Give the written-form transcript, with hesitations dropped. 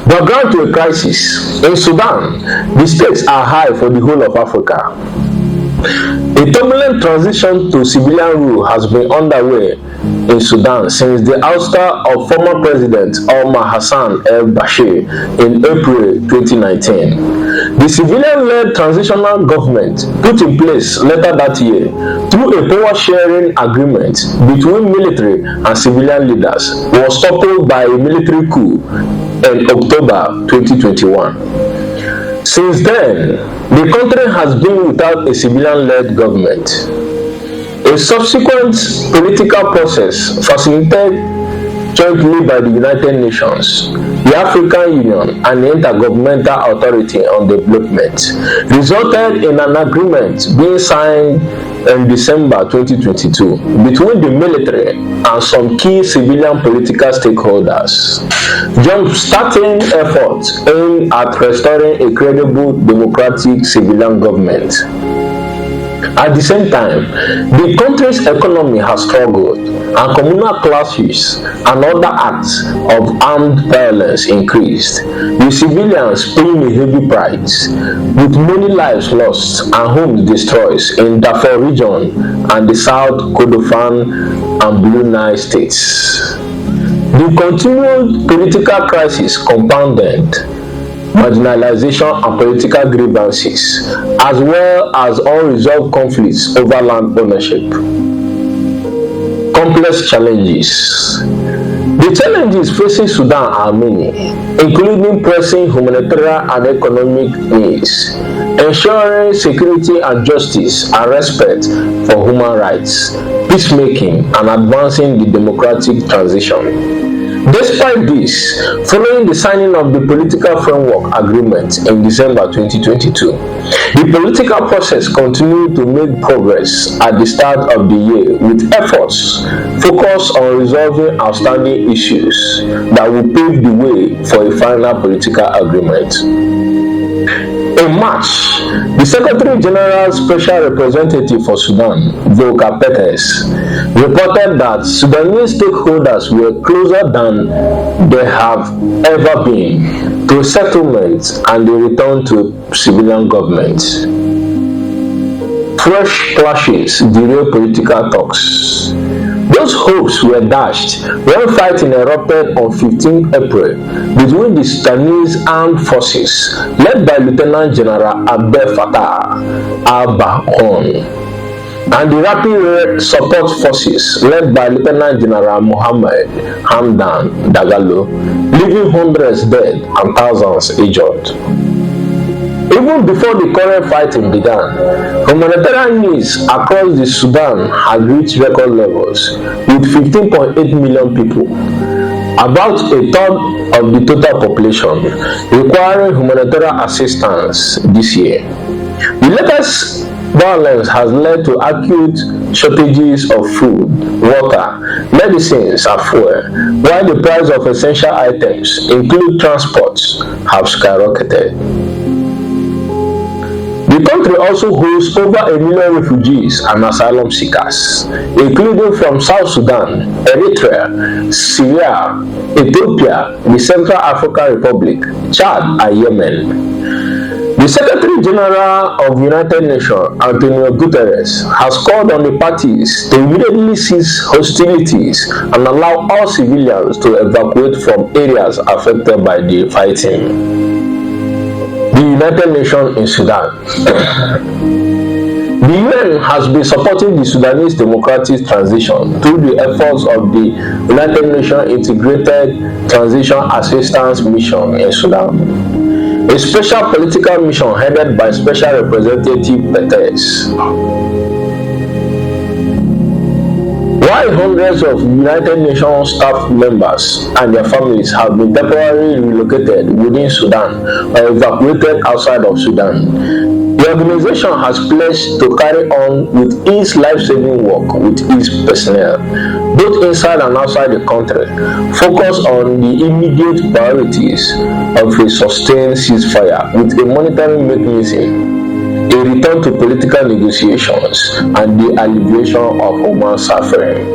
Background to a crisis. In Sudan, the stakes are high for the whole of Africa. A turbulent transition to civilian rule has been underway in Sudan since the ouster of former President Omar Hassan el-Bashir in April 2019. The civilian-led transitional government put in place later that year through a power-sharing agreement between military and civilian leaders was toppled by a military coup in October 2021. Since then, the country has been without a civilian-led government. A subsequent political process facilitated jointly by the United Nations, the African Union, and the Intergovernmental Authority on Development resulted in an agreement being signed in December 2022 between the military and some key civilian political stakeholders, jump-starting efforts aimed at restoring a credible democratic civilian government. At the same time, the country's economy has struggled, and communal clashes and other acts of armed violence increased, with civilians paying a heavy price, with many lives lost and homes destroyed in Darfur region and the South Kordofan and Blue Nile states. The continued political crisis compounded marginalization and political grievances, as well as unresolved conflicts over land ownership. Complex challenges. The challenges facing Sudan are many, including pressing humanitarian and economic needs, ensuring security and justice and respect for human rights, peacemaking, and advancing the democratic transition. Despite this, following the signing of the Political Framework Agreement in December 2022, the political process continued to make progress at the start of the year, with efforts focused on resolving outstanding issues that will pave the way for a final political agreement. In March, the Secretary General's Special Representative for Sudan, Volker Perthes, reported that Sudanese stakeholders were closer than they have ever been to settlement and the return to civilian government. Fresh clashes derailed political talks. Those hopes were dashed when fighting erupted on 15 April between the Sudanese armed forces led by Lieutenant General Abdel Fattah al-Burhan and the Rapid Support Forces led by Lieutenant General Mohammed Hamdan Dagalo, leaving hundreds dead and thousands injured. Even before the current fighting began, humanitarian needs across the Sudan had reached record levels, with 15.8 million people, about a third of the total population, requiring humanitarian assistance this year. The latest violence has led to acute shortages of food, water, medicines, and fuel, while the price of essential items, including transport, have skyrocketed. The country also hosts over 1 million refugees and asylum seekers, including from South Sudan, Eritrea, Syria, Ethiopia, the Central African Republic, Chad, and Yemen. The Secretary General of the United Nations, Antonio Guterres, has called on the parties to immediately cease hostilities and allow all civilians to evacuate from areas affected by the fighting. The United Nations in Sudan. The UN has been supporting the Sudanese democratic transition through the efforts of the United Nations Integrated Transition Assistance Mission in Sudan, a special political mission headed by Special Representative Perthes. While hundreds of United Nations staff members and their families have been temporarily relocated within Sudan or evacuated outside of Sudan, the organization has pledged to carry on with its life-saving work with its personnel, both inside and outside the country, focused on the immediate priorities of a sustained ceasefire with a monitoring mechanism, a return to political negotiations, and the alleviation of human suffering.